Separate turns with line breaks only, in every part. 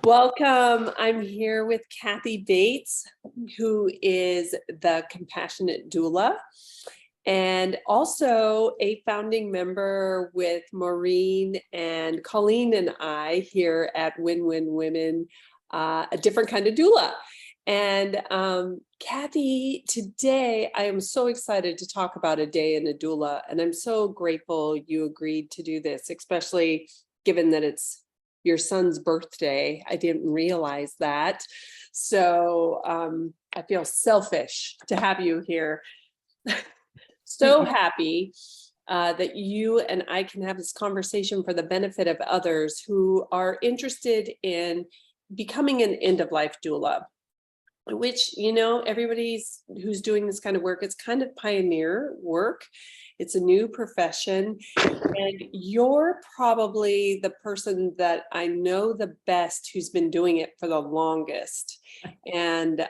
Welcome. I'm here with Kathy Bates, who is the Compassionate Doula, and also a founding member with Maureen and Colleen and I here at Win-Win Women, a different kind of doula. And Kathy, today I am so excited to talk about a day in a doula, and I'm so grateful you agreed to do this, especially given that it's your son's birthday. I didn't realize that. So I feel selfish to have you here. So happy that you and I can have this conversation for the benefit of others who are interested in becoming an end-of-life doula, which, you know, everybody's who's doing this kind of work, it's kind of pioneer work. It's a new profession, and you're probably the person that I know the best who's been doing it for the longest, and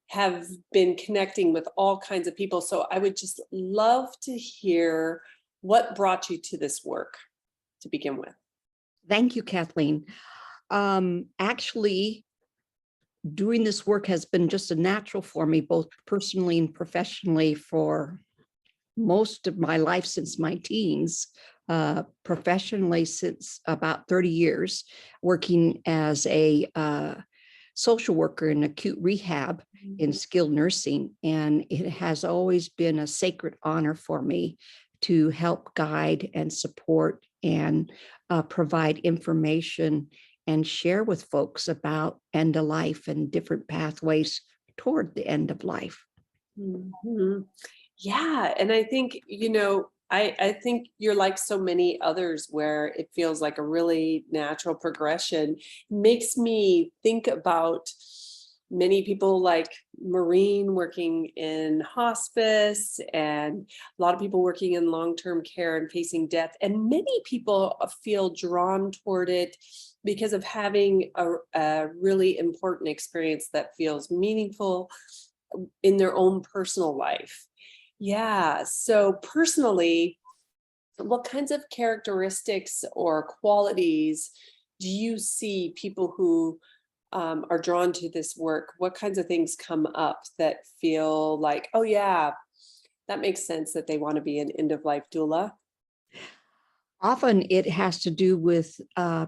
have been connecting with all kinds of people. So I would just love to hear what brought you to this work to begin with.
Thank you, Kathleen. Actually, doing this work has been just a natural for me, both personally and professionally, for most of my life since my teens, professionally since about 30 years, working as a social worker in acute rehab in skilled nursing. And it has always been a sacred honor for me to help guide and support and provide information and share with folks about end of life and different pathways toward the end of life.
Mm-hmm. Yeah. And I think, you know, I think you're like so many others where it feels like a really natural progression. It makes me think about many people like Maureen working in hospice, and a lot of people working in long-term care and facing death. And many people feel drawn toward it because of having a really important experience that feels meaningful in their own personal life. Yeah. So personally, what kinds of characteristics or qualities do you see people who are drawn to this work? What kinds of things come up that feel like, oh yeah, that makes sense that they want to be an end-of-life doula?
Often it has to do with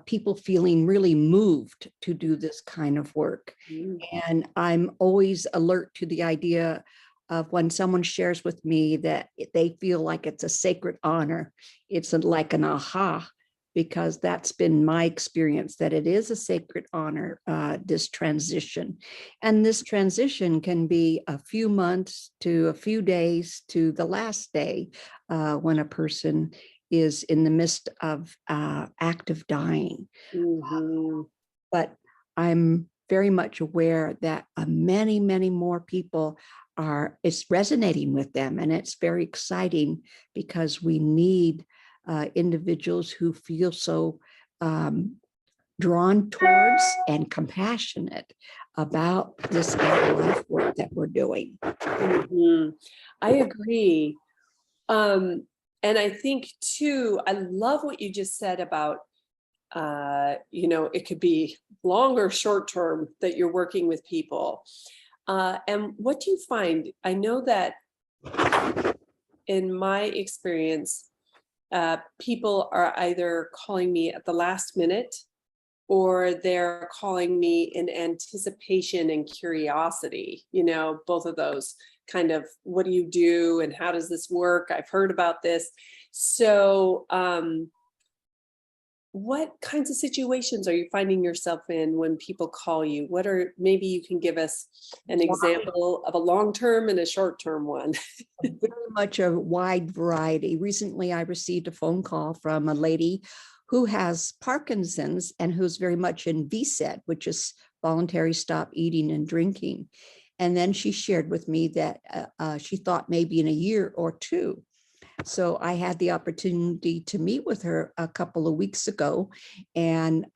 people feeling really moved to do this kind of work.
Mm.
And I'm always alert to the idea of when someone shares with me that they feel like it's a sacred honor. It's like an aha, because that's been my experience, that it is a sacred honor, this transition. And this transition can be a few months to a few days to the last day when a person is in the midst of active dying.
Mm-hmm.
But I'm very much aware that many, many more people it's resonating with them. And it's very exciting because we need individuals who feel so drawn towards and compassionate about this life work that we're doing.
Mm-hmm. I agree. And I think too, I love what you just said about, you know, it could be long or short term that you're working with people. And what do you find? I know that in my experience, people are either calling me at the last minute, or they're calling me in anticipation and curiosity, you know, both of those kind of, what do you do and how does this work? I've heard about this. So what kinds of situations are you finding yourself in when people call you? What are, maybe you can give us an example of a long-term and a short-term one.
Very much a wide variety. Recently, I received a phone call from a lady who has Parkinson's and who's very much in VSED, which is voluntary stop eating and drinking. And then she shared with me that she thought maybe in a year or two. So I had the opportunity to meet with her a couple of weeks ago. And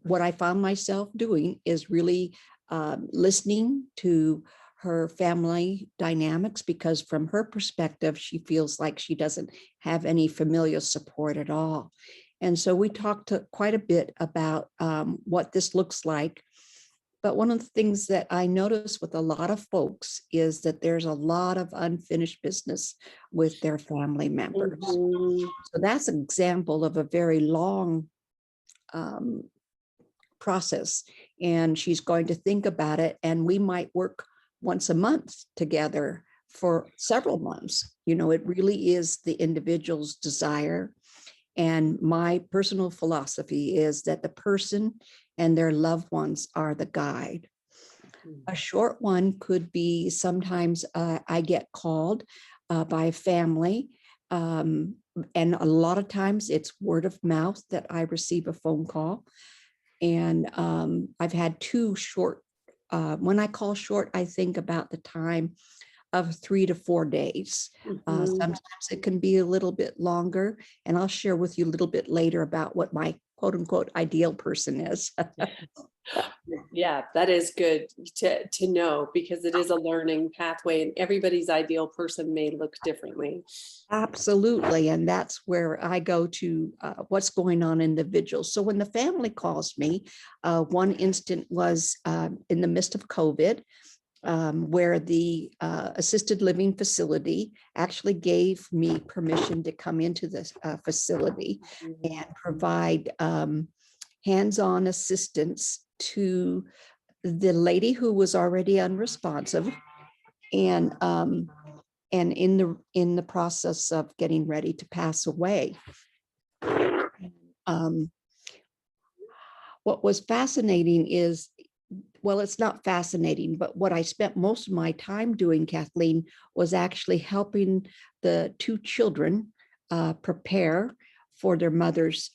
what I found myself doing is really listening to her family dynamics, because from her perspective, she feels like she doesn't have any familial support at all. And so we talked quite a bit about what this looks like. But one of the things that I notice with a lot of folks is that there's a lot of unfinished business with their family members.
Mhm.
So that's an example of a very long um, process. And she's going to think about it. And we might work once a month together for several months. You know, it really is the individual's desire. And my personal philosophy is that the person and their loved ones are the guide. A short one could be sometimes I get called by a family. And a lot of times it's word of mouth that I receive a phone call. And I've had two short, when I call short, I think about the time of 3 to 4 days.
Mhm.
Sometimes it can be a little bit longer, and I'll share with you a little bit later about what my quote unquote ideal person is.
Yeah, that is good to know, because it is a learning pathway and everybody's ideal person may look differently.
Absolutely. And that's where I go to what's going on in individuals. So when the family calls me, one instant was in the midst of COVID, where the assisted living facility actually gave me permission to come into this facility and provide hands-on assistance to the lady who was already unresponsive and in the process of getting ready to pass away. Um, what was fascinating is, well, it's not fascinating, but what I spent most of my time doing, Kathleen, was actually helping the two children prepare for their mother's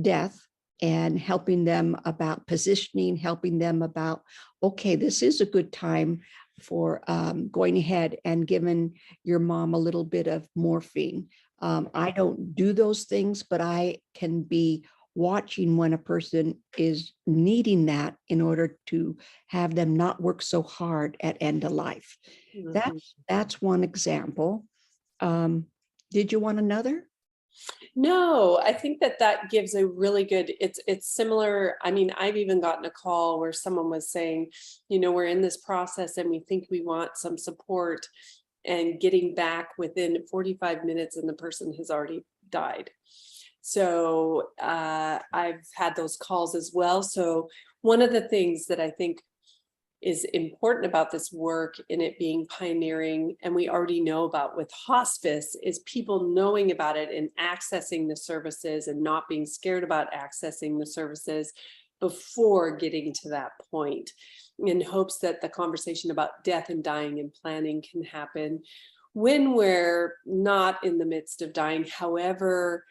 death, and helping them about positioning, helping them about, okay, this is a good time for going ahead and giving your mom a little bit of morphine. I don't do those things, but I can be watching when a person is needing that in order to have them not work so hard at end of life.
Mhm.
That's one example. Did you want another?
No, I think that that gives a really good, it's similar. I mean, I've even gotten a call where someone was saying, we're in this process and we think we want some support, and getting back within 45 minutes and the person has already died. So I've had those calls as well. So one of the things that I think is important about this work, in it being pioneering, and we already know about with hospice, is people knowing about it and accessing the services and not being scared about accessing the services before getting to that point, in hopes that the conversation about death and dying and planning can happen when we're not in the midst of dying. However,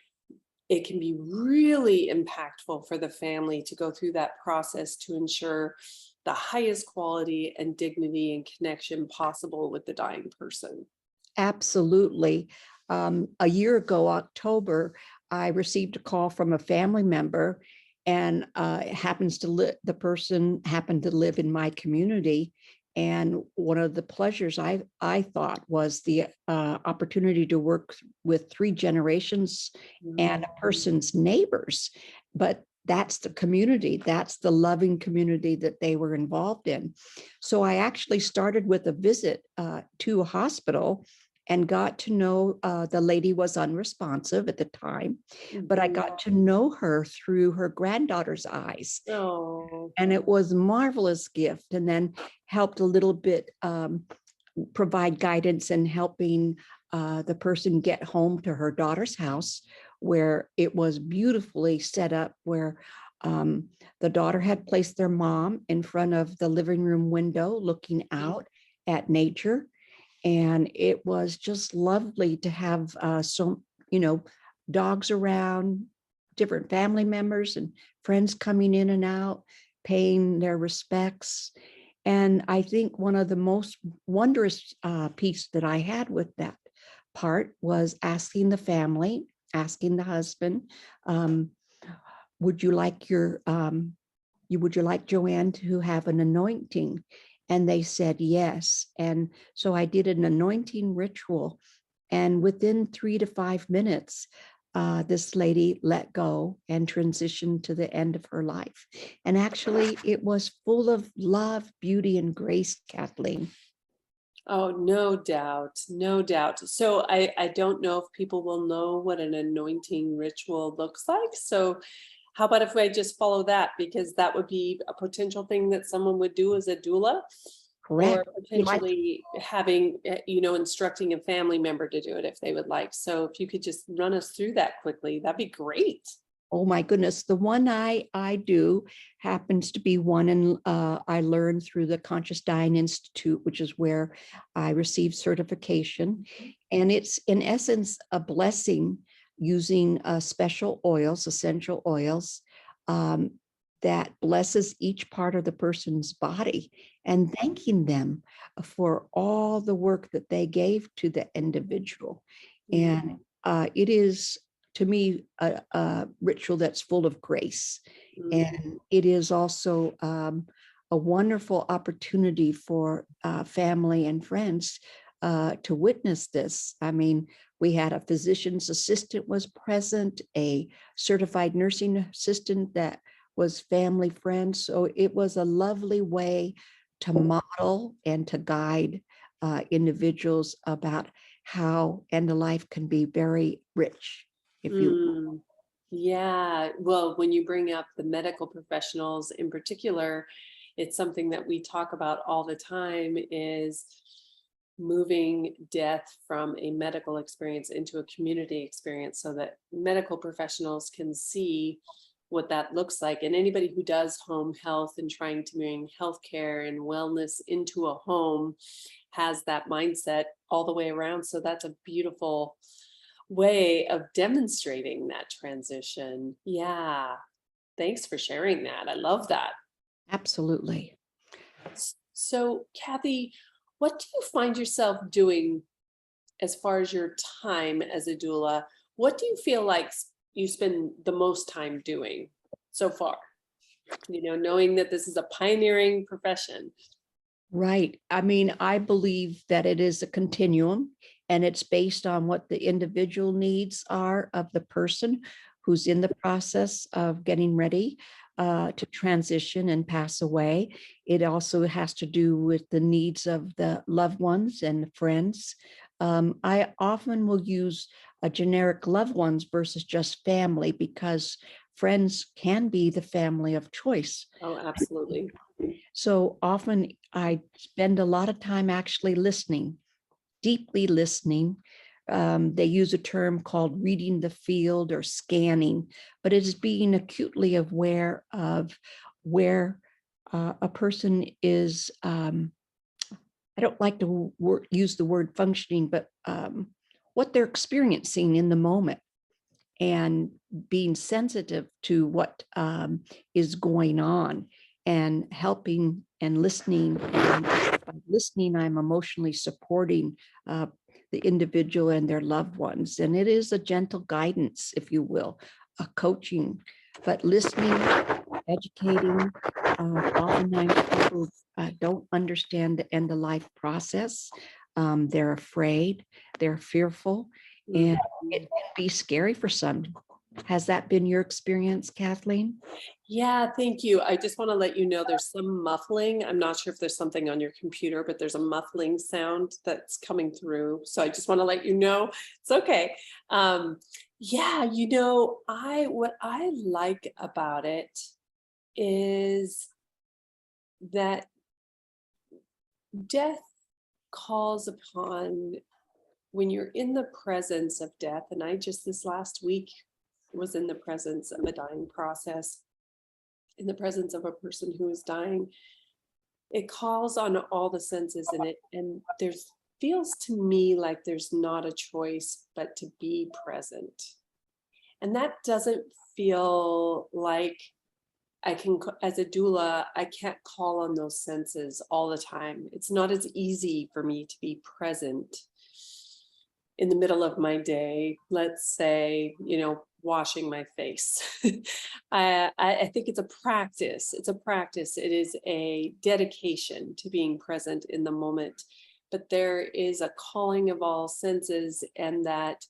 it can be really impactful for the family to go through that process to ensure the highest quality and dignity and connection possible with the dying person.
Absolutely. A year ago, October, I received a call from a family member, and it happens to the person happened to live in my community. And one of the pleasures I thought was the opportunity to work with 3 generations and a person's neighbors. But that's the community, that's the loving community that they were involved in. So I actually started with a visit to a hospital and got to know the lady was unresponsive at the time, but I got to know her through her granddaughter's eyes.
Oh,
And it was a marvelous gift, and then helped a little bit provide guidance and helping the person get home to her daughter's house, where it was beautifully set up, where the daughter had placed their mom in front of the living room window looking out at nature. And it was just lovely to have dogs around, different family members and friends coming in and out, paying their respects. And I think one of the most wondrous piece that I had with that part was asking the family, asking the husband, would you like would you like Joanne to have an anointing? And they said yes. And so I did an anointing ritual. And within 3 to 5 minutes, this lady let go and transitioned to the end of her life. And actually, it was full of love, beauty, and grace, Kathleen.
Oh, no doubt, no doubt. So I don't know if people will know what an anointing ritual looks like. So how about if I just follow that? Because that would be a potential thing that someone would do as a doula, or
Correct. You like,
potentially having, instructing a family member to do it if they would like. So if you could just run us through that quickly, that'd be great.
oh my goodness, the one I do happens to be one, and I learned through the Conscious Dying Institute, which is where I received certification. And it's in essence a blessing using special oils, essential oils, um, that blesses each part of the person's body and thanking them for all the work that they gave to the individual. And it is, to me, a ritual that's full of grace. And it is also a wonderful opportunity for family and friends to witness this. I mean, we had a physician's assistant was present, a certified nursing assistant that was family friends. So it was a lovely way to model and to guide individuals about how end of life can be very rich, if you.
Mm, yeah, well, when you bring up the medical professionals in particular, it's something that we talk about all the time, is moving death from a medical experience into a community experience so that medical professionals can see what that looks like. And anybody who does home health and trying to bring healthcare and wellness into a home has that mindset all the way around. So that's a beautiful way of demonstrating that transition. Yeah. Thanks for sharing that. I love that.
Absolutely.
So, Kathy, what do you find yourself doing as far as your time as a doula? What do you feel like you spend the most time doing so far? Knowing that this is a pioneering profession.
Right. I mean, I believe that it is a continuum, and it's based on what the individual needs are of the person who's in the process of getting ready to transition and pass away. It also has to do with the needs of the loved ones and friends. I often will use a generic loved ones versus just family, because friends can be the family of choice.
Oh, absolutely.
So often I spend a lot of time actually listening, deeply listening. They use a term called reading the field or scanning, but it is being acutely aware of where a person is. I don't like to use the word functioning, but what they're experiencing in the moment, and being sensitive to what is going on, and helping and listening. And by listening, I'm emotionally supporting the individual and their loved ones. And it is a gentle guidance, if you will, a coaching, but listening, educating. Oftentimes people don't understand the end of life process. They're afraid, they're fearful, and it can be scary for some. Has that been your experience, Kathleen?
Yeah, thank you. I just want to let you know there's some muffling. I'm not sure if there's something on your computer, but there's a muffling sound that's coming through. So I just want to let you know it's okay. Yeah, what I like about it is that death calls upon, when you're in the presence of death, and I just this last week was in the presence of a dying process, in the presence of a person who is dying, it calls on all the senses in it. And there's feels to me like there's not a choice but to be present. And that doesn't feel like I can, as a doula, I can't call on those senses all the time. It's not as easy for me to be present in the middle of my day, let's say, washing my face. I think it's a practice. It's a practice. It is a dedication to being present in the moment. But there is a calling of all senses, and that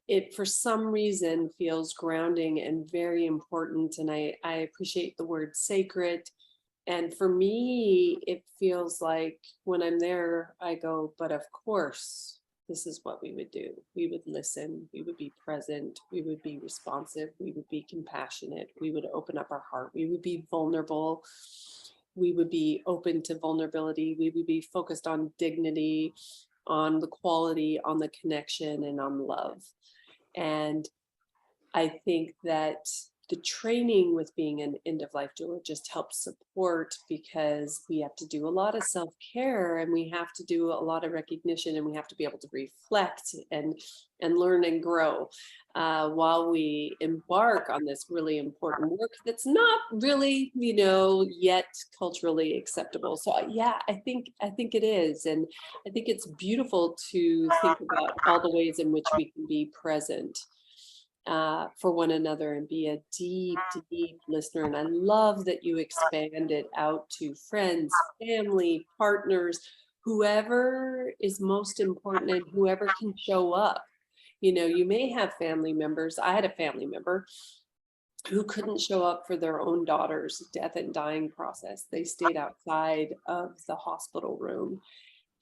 it for some reason feels grounding and very important. And I appreciate the word sacred. And for me, it feels like when I'm there, I go, but of course, this is what we would do. We would listen, we would be present, we would be responsive, we would be compassionate, we would open up our heart, we would be vulnerable, we would be open to vulnerability, we would be focused on dignity, on the quality, on the connection, and on love. And I think that the training with being an end of life doula just helps support, because we have to do a lot of self-care, and we have to do a lot of recognition, and we have to be able to reflect and learn and grow while we embark on this really important work that's not really, yet culturally acceptable. So yeah, I think it is. And I think it's beautiful to think about all the ways in which we can be present for one another and be a deep, deep listener. And I love that you expand it out to friends, family, partners, whoever is most important and whoever can show up. You may have family members. I had a family member who couldn't show up for their own daughter's death and dying process. They stayed outside of the hospital room.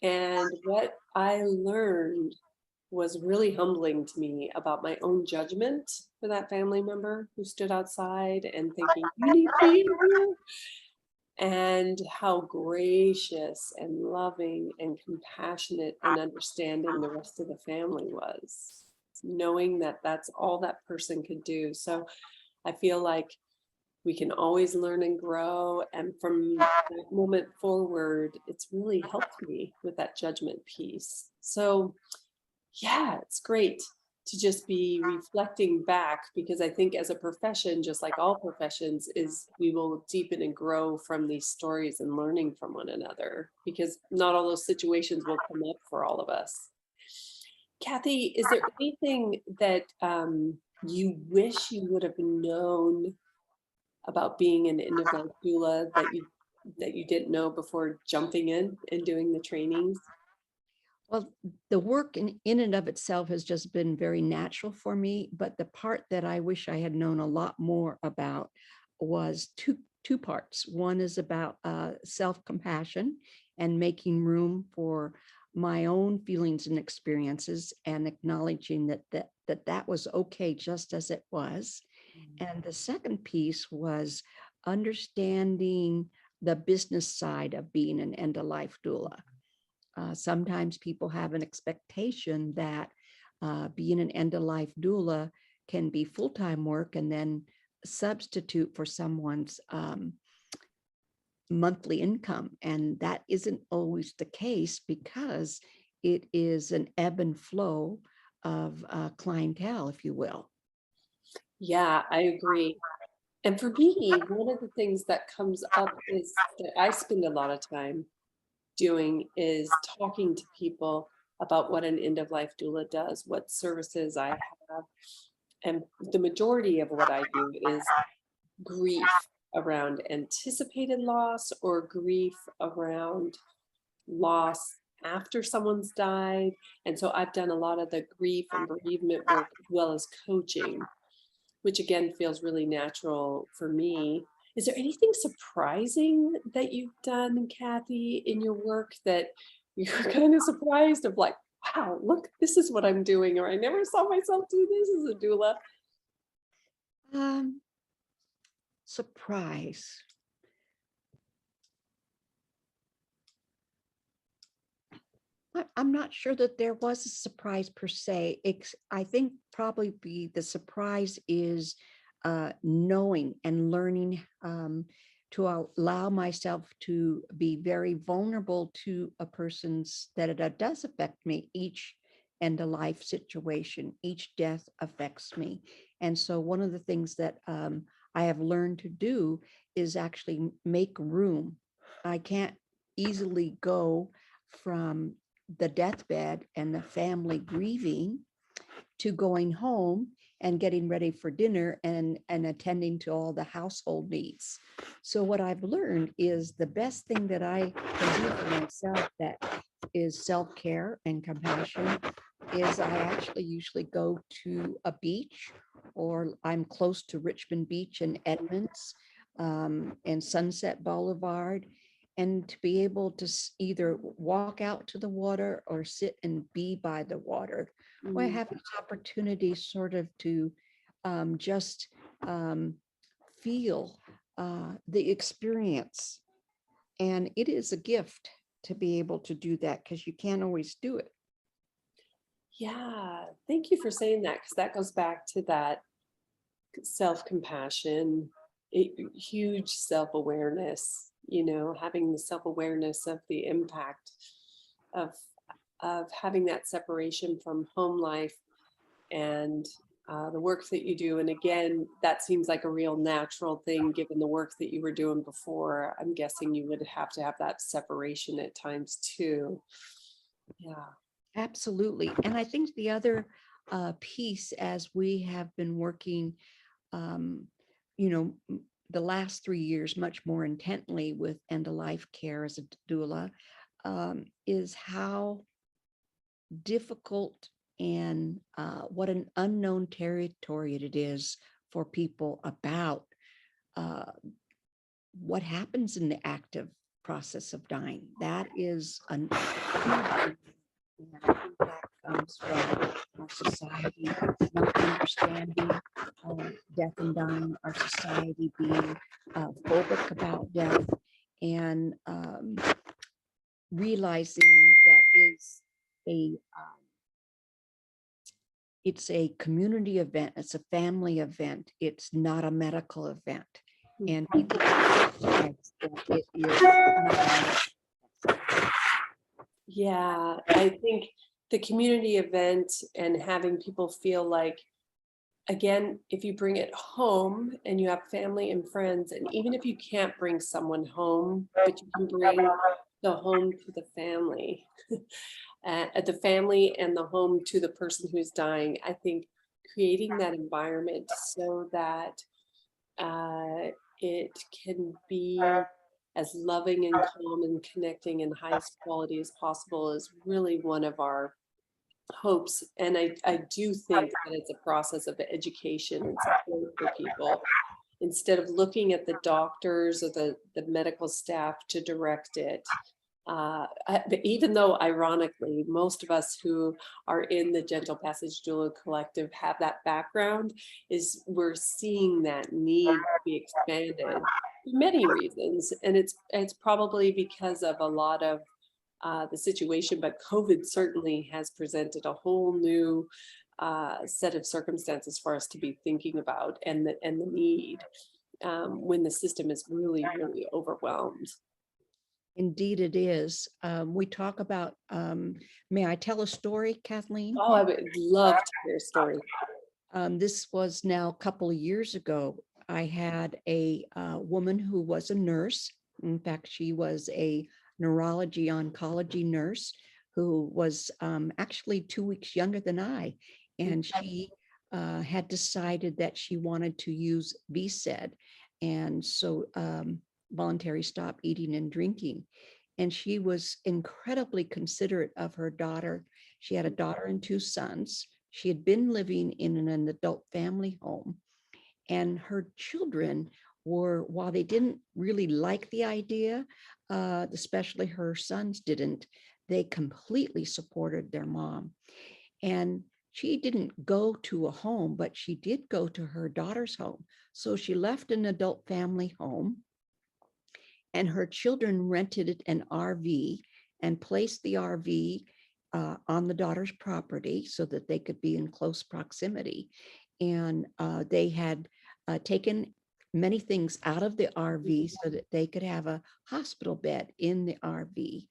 And what I learned was really humbling to me about my own judgment for that family member who stood outside and thinking, you need to be in here. And how gracious and loving and compassionate and understanding the rest of the family was, knowing that that's all that person could do. So I feel like we can always learn and grow. And from that moment forward, it's really helped me with that judgment piece. So yeah, it's great to just be reflecting back, because I think as a profession, just like all professions, is we will deepen and grow from these stories and learning from one another, because not all those situations will come up for all of us. Kathy, is there anything that you wish you would have known about being an end of life doula that you didn't know before jumping in and doing the trainings?
Well, the work in and of itself has just been very natural for me, but the part that I wish I had known a lot more about was two parts. One is about self-compassion and making room for my own feelings and experiences, and acknowledging that was okay just as it was. And the second piece was understanding the business side of being an end-of-life doula. Sometimes people have an expectation that being an end-of-life doula can be full-time work and then substitute for someone's monthly income. And that isn't always the case, because it is an ebb and flow of clientele, if you will.
Yeah, I agree. And for me, one of the things that comes up is that I spend a lot of time doing is talking to people about what an end of life doula does, what services I have. And the majority of what I do is grief around anticipated loss, or grief around loss after someone's died. And so I've done a lot of the grief and bereavement work, as well as coaching, which again feels really natural for me. Is there anything surprising that you've done, Kathy, in your work that you're kind of surprised of, like, wow, look, this is what I'm doing, or I never saw myself do this as a doula?
Surprise. I'm not sure that there was a surprise per se. I think probably the surprise is knowing and learning to allow myself to be very vulnerable to a person's, that it does affect me. Each end of life situation, each death affects me. And so one of the things that I have learned to do is actually make room. I can't easily go from the deathbed and the family grieving to going home and getting ready for dinner and attending to all the household needs. So what I've learned is the best thing that I can do for myself that is self-care and compassion is I actually usually go to a beach, or I'm close to Richmond Beach and Edmonds, and Sunset Boulevard. And to be able to either walk out to the water or sit and be by the water, or
Mm.
have this opportunity sort of to just feel the experience. And it is a gift to be able to do that, because you can't always do it.
Yeah, thank you for saying that, because that goes back to that self-compassion, huge self-awareness, having the self-awareness of the impact of having that separation from home life and the work that you do. And again, that seems like a real natural thing given the work that you were doing before. I'm guessing you would have to have that separation at times too. Yeah.
Absolutely. And I think the other piece, as we have been working, you know, the last 3 years much more intently with end-of-life care as a doula, is how difficult and what an unknown territory it is for people about what happens in the active process of dying. That is an and I think that comes from our society not understanding death and dying, our society being phobic about death, and realizing that is a it's a community event, it's a family event, it's not a medical event. And people realize that it is not.
Yeah, I think the community event and having people feel like, again, if you bring it home and you have family and friends, and even if you can't bring someone home, but you can bring the home to the family, the family and the home to the person who's dying, I think creating that environment so that it can be as loving and calm and connecting and highest quality as possible is really one of our hopes. And I do think that it's a process of education and support for people. Instead of looking at the doctors or the medical staff to direct it, but even though ironically, most of us who are in the Gentle Passage Doula Collective have that background, is we're seeing that need to be expanded for many reasons. And it's probably because of a lot of the situation, but COVID certainly has presented a whole new set of circumstances for us to be thinking about, and the need when the system is really, really overwhelmed.
Indeed, it is. We talk about, may I tell a story, Kathleen?
Oh, I would love to hear a story.
This was now a couple of years ago. I had a woman who was a nurse. In fact, she was a neurology oncology nurse who was actually 2 weeks younger than I. And she had decided that she wanted to use VSED. And so voluntary stop eating and drinking. And she was incredibly considerate of her daughter. She had a daughter and 2 sons. She had been living in an adult family home, and her children were, while they didn't really like the idea, especially her sons didn't, they completely supported their mom. And she didn't go to a home, but she did go to her daughter's home. So she left an adult family home, and her children rented an RV and placed the RV on the daughter's property so that they could be in close proximity. And they had taken many things out of the RV so that they could have a hospital bed in the RV.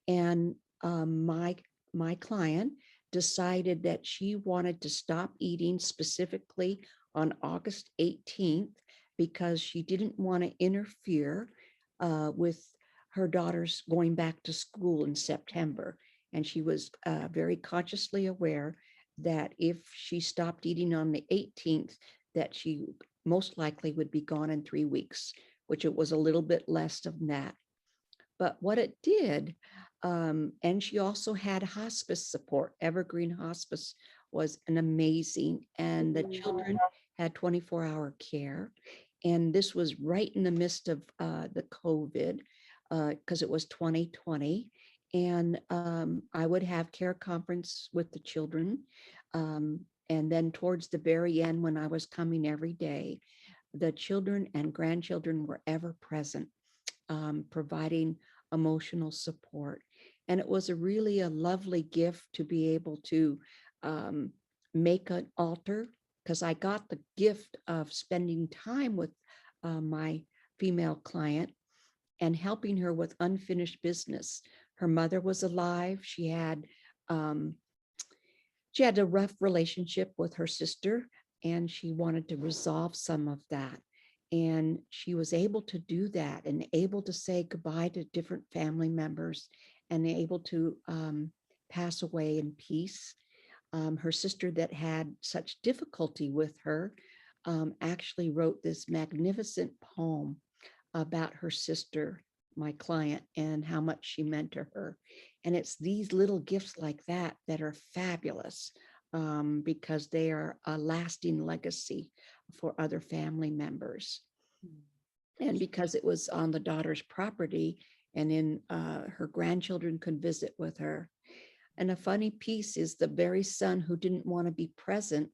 And my client decided that she wanted to stop eating specifically on August 18th because she didn't want to interfere with her daughters going back to school in September. And she was very consciously aware that if she stopped eating on the 18th, that she most likely would be gone in 3 weeks, which it was a little bit less than that. But what it did, And she also had hospice support. Evergreen Hospice was an amazing, and the children had 24-hour care. And this was right in the midst of the COVID, because it was 2020. And I would have care conference with the children. And then towards the very end, when I was coming every day, the children and grandchildren were ever present, providing emotional support. And it was really a lovely gift to be able to make an altar, because I got the gift of spending time with my female client and helping her with unfinished business. Her mother was alive. Um, she had a rough relationship with her sister, and she wanted to resolve some of that. And she was able to do that and able to say goodbye to different family members and able to pass away in peace. Her sister, that had such difficulty with her, actually wrote this magnificent poem about her sister, my client, and how much she meant to her. And it's these little gifts like that that are fabulous, because they are a lasting legacy for other family members. And because it was on the daughter's property, and in her grandchildren could visit with her. And a funny piece is the very son who didn't want to be present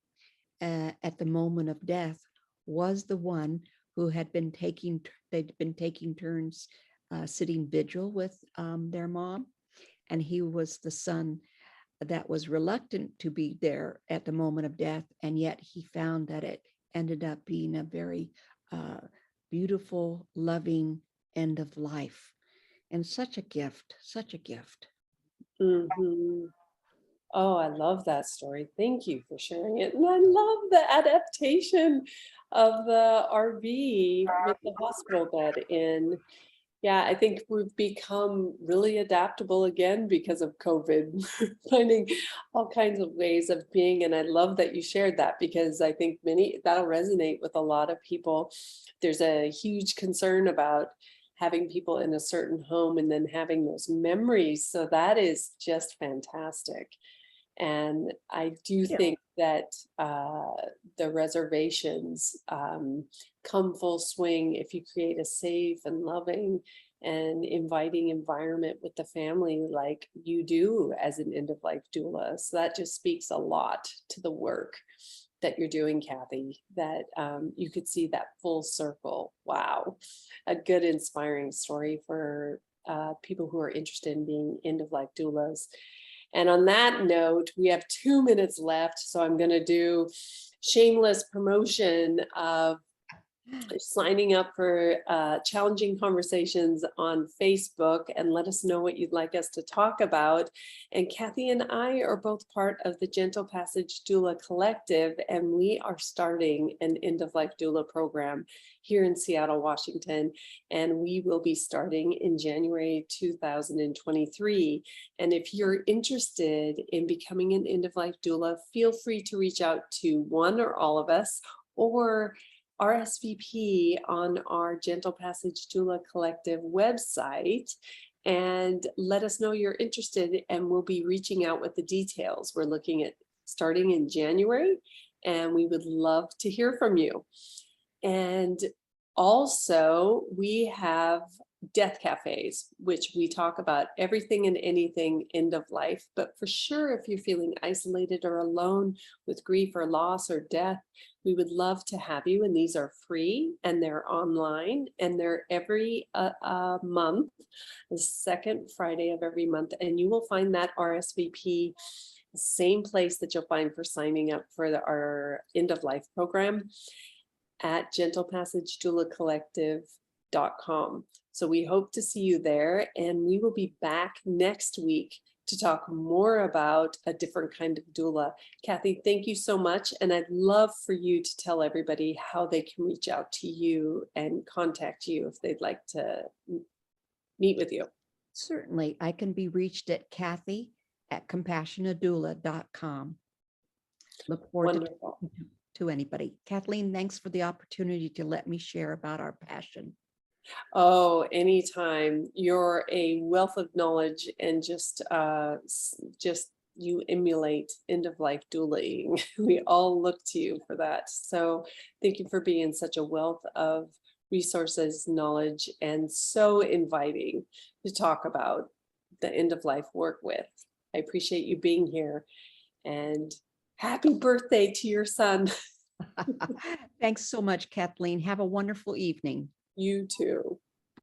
at the moment of death was the one who they'd been taking turns sitting vigil with their mom. And he was the son that was reluctant to be there at the moment of death. And yet he found that it ended up being a very beautiful, loving end of life. And such a gift, such a gift.
Mhm. Oh, I love that story. Thank you for sharing it. And I love the adaptation of the RV with the hospital bed in. Yeah, I think we've become really adaptable again because of COVID, finding all kinds of ways of being. And I love that you shared that, because I think that'll resonate with a lot of people. There's a huge concern about having people in a certain home and then having those memories. So that is just fantastic. And I do
Yeah.
think that the reservations come full swing if you create a safe and loving and inviting environment with the family like you do as an end-of-life doula. So that just speaks a lot to the work that you're doing, Kathy, that you could see that full circle. Wow. A good inspiring story for people who are interested in being end-of-life doulas. And on that note, we have 2 minutes left, so I'm going to do shameless promotion of signing up for challenging conversations on Facebook, and let us know what you'd like us to talk about. And Kathy and I are both part of the Gentle Passage Doula Collective, and we are starting an end-of-life doula program here in Seattle, Washington, and we will be starting in January 2023. And if you're interested in becoming an end-of-life doula, feel free to reach out to one or all of us, or RSVP on our Gentle Passage Doula Collective website and let us know you're interested, and we'll be reaching out with the details. We're looking at starting in January, and we would love to hear from you. And also, we have death cafes, which we talk about everything and anything end of life. But for sure, if you're feeling isolated or alone with grief or loss or death, we would love to have you. And these are free and they're online, and they're every month, the second Friday of every month. And you will find that RSVP the same place that you'll find for signing up for our end of life program at gentlepassagedoulacollective.com. So we hope to see you there, and we will be back next week to talk more about a different kind of doula. Kathy, thank you so much. And I'd love for you to tell everybody how they can reach out to you and contact you if they'd like to meet with you.
Certainly, I can be reached at Kathy@compassionatedoula.com. Look forward
Wonderful.
to anybody. Kathleen, thanks for the opportunity to let me share about our passion.
Oh, anytime. You're a wealth of knowledge and just you emulate end of life doulaing. We all look to you for that. So thank you for being such a wealth of resources, knowledge, and so inviting to talk about the end of life work with. I appreciate you being here and happy birthday to your son.
Thanks so much, Kathleen. Have a wonderful evening.
You too.